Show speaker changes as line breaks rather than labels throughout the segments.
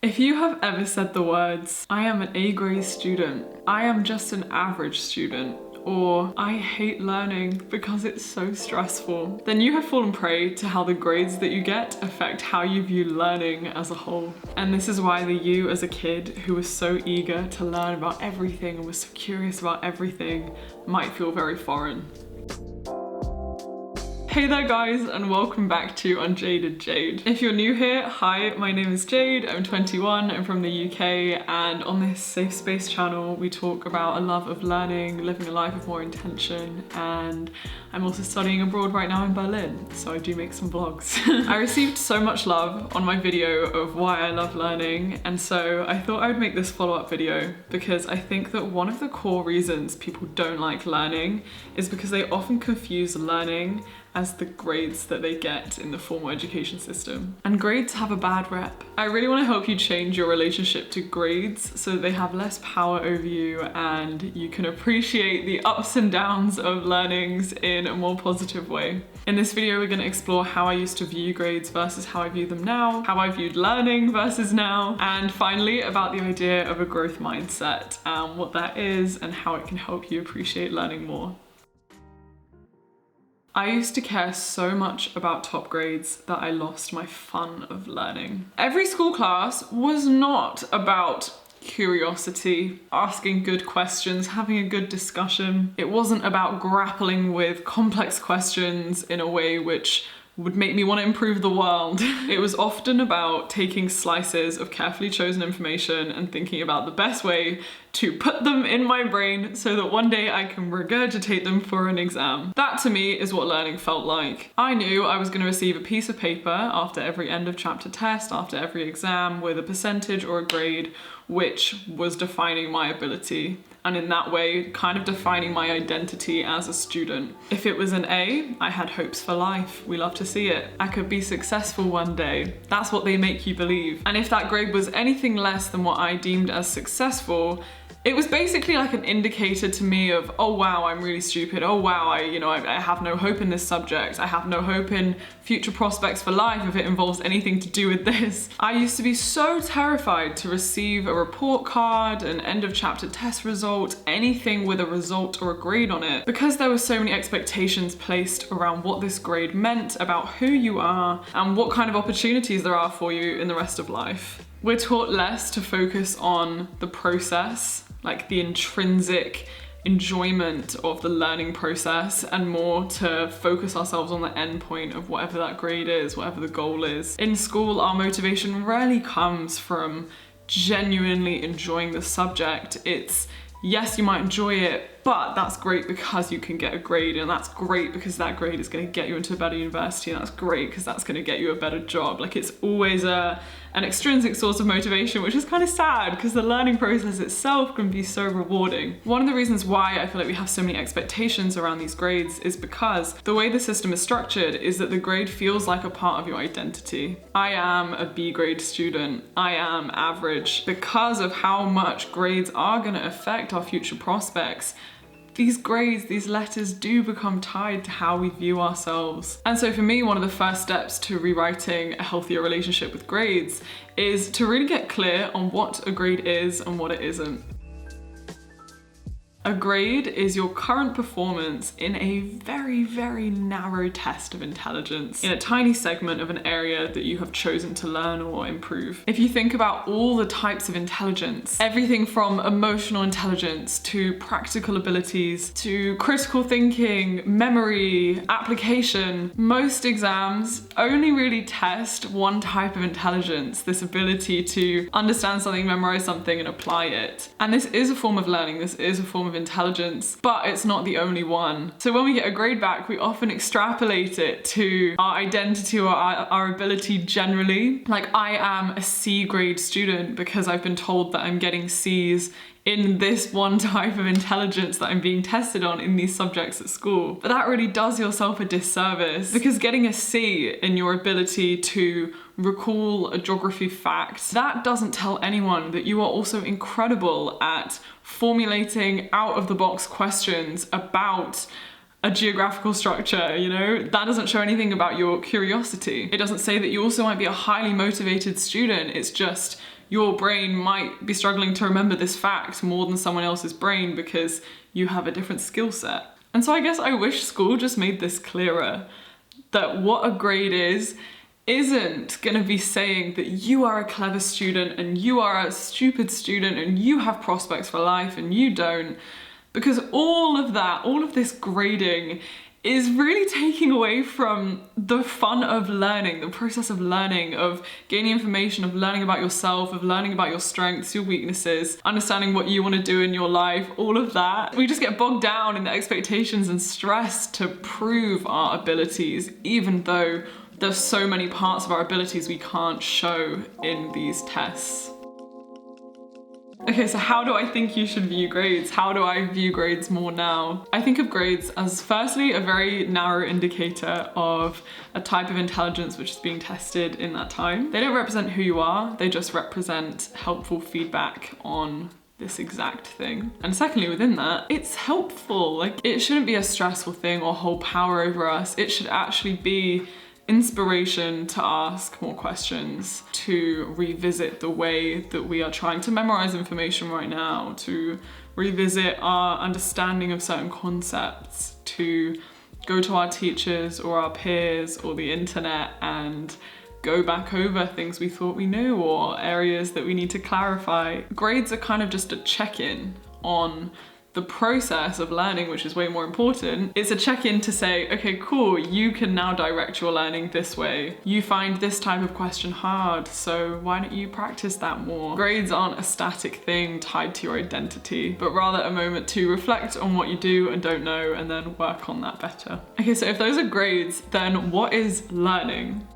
If you have ever said the words, I am an A grade student, I am just an average student, or I hate learning because it's so stressful, then you have fallen prey to how the grades that you get affect how you view learning as a whole. And this is why the you as a kid who was so eager to learn about everything and was so curious about everything might feel very foreign. Hey there guys, and welcome back to Unjaded Jade. If you're new here, hi, my name is Jade, I'm 21, I'm from the UK, and on this safe space channel we talk about a love of learning, living a life of more intention, and I'm also studying abroad right now in Berlin, so I do make some vlogs. I received so much love on my video of why I love learning, and so I thought I would make this follow-up video because I think that one of the core reasons people don't like learning is because they often confuse learning as the grades that they get in the formal education system. And grades have a bad rep. I really want to help you change your relationship to grades so that they have less power over you and you can appreciate the ups and downs of learnings in a more positive way. In this video, we're going to explore how I used to view grades versus how I view them now, how I viewed learning versus now, and finally about the idea of a growth mindset and what that is and how it can help you appreciate learning more. I used to care so much about top grades that I lost my fun of learning. Every school class was not about curiosity, asking good questions, having a good discussion. It wasn't about grappling with complex questions in a way which would make me want to improve the world. It was often about taking slices of carefully chosen information and thinking about the best way to put them in my brain so that one day I can regurgitate them for an exam. That to me is what learning felt like. I knew I was going to receive a piece of paper after every end of chapter test, after every exam, with a percentage or a grade which was defining my ability, and in that way kind of defining my identity as a student. If it was an A, I had hopes for life. We love to see it. I could be successful one day. That's what they make you believe. And if that grade was anything less than what I deemed as successful, it was basically like an indicator to me of, oh wow, I'm really stupid. Oh wow, I have no hope in this subject. I have no hope in future prospects for life if it involves anything to do with this. I used to be so terrified to receive a report card, an end of chapter test result, anything with a result or a grade on it, because there were so many expectations placed around what this grade meant about who you are and what kind of opportunities there are for you in the rest of life. We're taught less to focus on the process, like the intrinsic enjoyment of the learning process, and more to focus ourselves on the end point of whatever that grade is, whatever the goal is. In school, our motivation rarely comes from genuinely enjoying the subject. It's, yes, you might enjoy it, but that's great because you can get a grade, and that's great because that grade is going to get you into a better university, and that's great because that's going to get you a better job. Like, it's always an extrinsic source of motivation, which is kind of sad because the learning process itself can be so rewarding. One of the reasons why I feel like we have so many expectations around these grades is because the way the system is structured is that the grade feels like a part of your identity. I am a B grade student. I am average. Because of how much grades are going to affect our future prospects, these grades, these letters do become tied to how we view ourselves. And so for me, one of the first steps to rewriting a healthier relationship with grades is to really get clear on what a grade is and what it isn't. A grade is your current performance in a very, very narrow test of intelligence, in a tiny segment of an area that you have chosen to learn or improve. If you think about all the types of intelligence, everything from emotional intelligence to practical abilities to critical thinking, memory, application, most exams only really test one type of intelligence, this ability to understand something, memorize something, and apply it. And this is a form of learning, this is a form of intelligence, but it's not the only one. So when we get a grade back, we often extrapolate it to our identity or our ability generally. Like, I am a C grade student because I've been told that I'm getting C's in this one type of intelligence that I'm being tested on in these subjects at school. But that really does yourself a disservice, because getting a C in your ability to recall a geography fact, that doesn't tell anyone that you are also incredible at formulating out-of-the-box questions about a geographical structure, you know? That doesn't show anything about your curiosity. It doesn't say that you also might be a highly motivated student. It's just your brain might be struggling to remember this fact more than someone else's brain because you have a different skill set. And so I guess I wish school just made this clearer, that what a grade isn't gonna be saying that you are a clever student and you are a stupid student and you have prospects for life and you don't. Because all of that, all of this grading is really taking away from the fun of learning, the process of learning, of gaining information, of learning about yourself, of learning about your strengths, your weaknesses, understanding what you want to do in your life, all of that. We just get bogged down in the expectations and stress to prove our abilities, even though there's so many parts of our abilities we can't show in these tests. Okay, so how do I think you should view grades? How do I view grades more now? I think of grades as firstly a very narrow indicator of a type of intelligence which is being tested in that time. They don't represent who you are, they just represent helpful feedback on this exact thing. And secondly, within that, it's helpful. Like, it shouldn't be a stressful thing or hold power over us. It should actually be inspiration to ask more questions, to revisit the way that we are trying to memorize information right now, to revisit our understanding of certain concepts, to go to our teachers or our peers or the internet and go back over things we thought we knew or areas that we need to clarify. Grades are kind of just a check-in on the process of learning, which is way more important. It's a check-in to say, okay, cool, you can now direct your learning this way. You find this type of question hard, so why don't you practice that more? Grades aren't a static thing tied to your identity, but rather a moment to reflect on what you do and don't know and then work on that better. Okay, so if those are grades, then what is learning?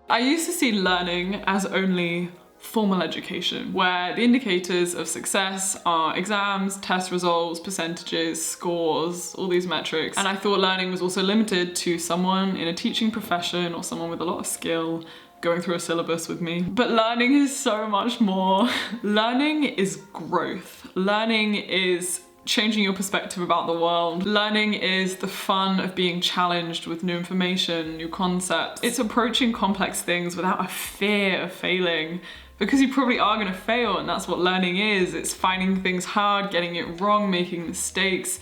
I used to see learning as only formal education, where the indicators of success are exams, test results, percentages, scores, all these metrics. And I thought learning was also limited to someone in a teaching profession or someone with a lot of skill going through a syllabus with me. But learning is so much more. Learning is growth. Learning is changing your perspective about the world. Learning is the fun of being challenged with new information, new concepts. It's approaching complex things without a fear of failing, because you probably are gonna fail, and that's what learning is. It's finding things hard, getting it wrong, making mistakes,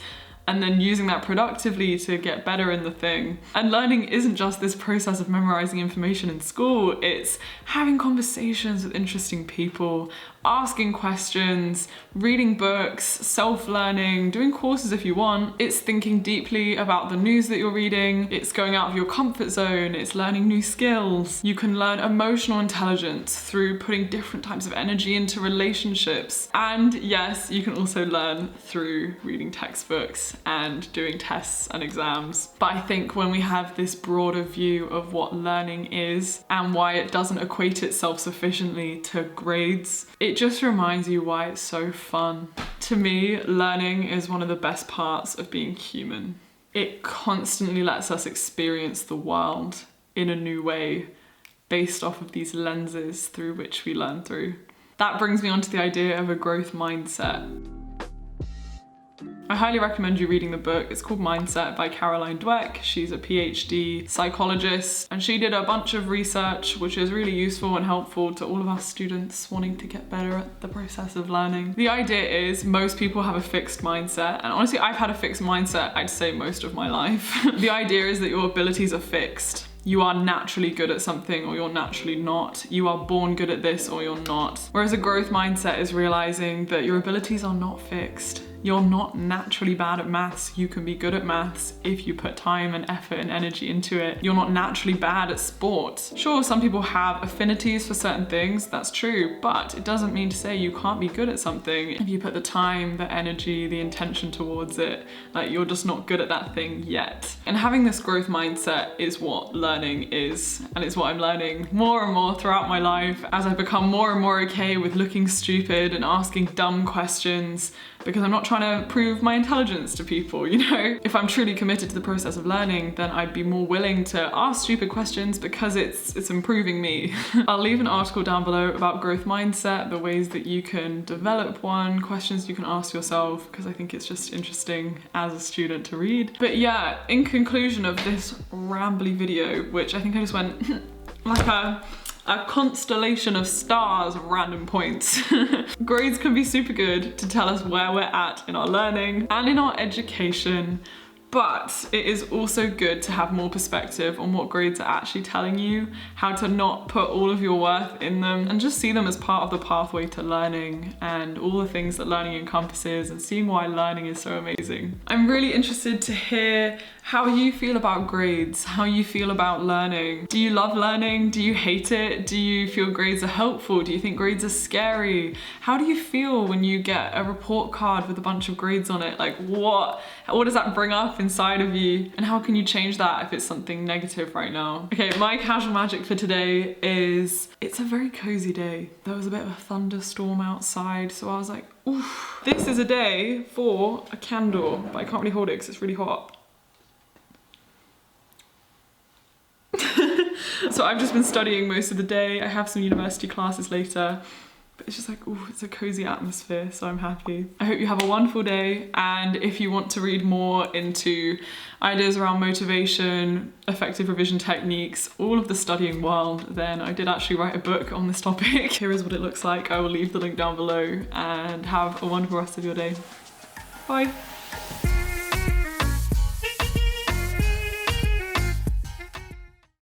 and then using that productively to get better in the thing. And learning isn't just this process of memorizing information in school, it's having conversations with interesting people, asking questions, reading books, self-learning, doing courses if you want. It's thinking deeply about the news that you're reading, it's going out of your comfort zone, it's learning new skills. You can learn emotional intelligence through putting different types of energy into relationships. And yes, you can also learn through reading textbooks and doing tests and exams. But I think when we have this broader view of what learning is and why it doesn't equate itself sufficiently to grades, it just reminds you why it's so fun. To me, learning is one of the best parts of being human. It constantly lets us experience the world in a new way based off of these lenses through which we learn through. That brings me on to the idea of a growth mindset. I highly recommend you reading the book. It's called Mindset by Caroline Dweck. She's a PhD psychologist, and she did a bunch of research which is really useful and helpful to all of us students wanting to get better at the process of learning. The idea is most people have a fixed mindset, and honestly I've had a fixed mindset, I'd say, most of my life. The idea is that your abilities are fixed. You are naturally good at something or you're naturally not. You are born good at this or you're not. Whereas a growth mindset is realizing that your abilities are not fixed. You're not naturally bad at maths. You can be good at maths if you put time and effort and energy into it. You're not naturally bad at sport. Sure, some people have affinities for certain things, that's true, but it doesn't mean to say you can't be good at something if you put the time, the energy, the intention towards it. Like, you're just not good at that thing yet. And having this growth mindset is what learning is, and it's what I'm learning more and more throughout my life as I become more and more okay with looking stupid and asking dumb questions, because I'm not trying to prove my intelligence to people, you know? If I'm truly committed to the process of learning, then I'd be more willing to ask stupid questions because it's improving me. I'll leave an article down below about growth mindset, the ways that you can develop one, questions you can ask yourself, because I think it's just interesting as a student to read. But yeah, in conclusion of this rambly video, which I think I just went like a a constellation of stars of random points. Grades can be super good to tell us where we're at in our learning and in our education, but it is also good to have more perspective on what grades are actually telling you, how to not put all of your worth in them, and just see them as part of the pathway to learning and all the things that learning encompasses, and seeing why learning is so amazing. I'm really interested to hear how you feel about grades, how you feel about learning. Do you love learning? Do you hate it? Do you feel grades are helpful? Do you think grades are scary? How do you feel when you get a report card with a bunch of grades on it? Like what does that bring up inside of you? And how can you change that if it's something negative right now? Okay, my casual magic for today is, it's a very cozy day. There was a bit of a thunderstorm outside, so I was like, oof. This is a day for a candle, but I can't really hold it because it's really hot. So I've just been studying most of the day. I have some university classes later, but it's just like, ooh, it's a cozy atmosphere, so I'm happy. I hope you have a wonderful day, and if you want to read more into ideas around motivation, effective revision techniques, all of the studying world, then I did actually write a book on this topic. Here is what it looks like. I will leave the link down below, and have a wonderful rest of your day. Bye.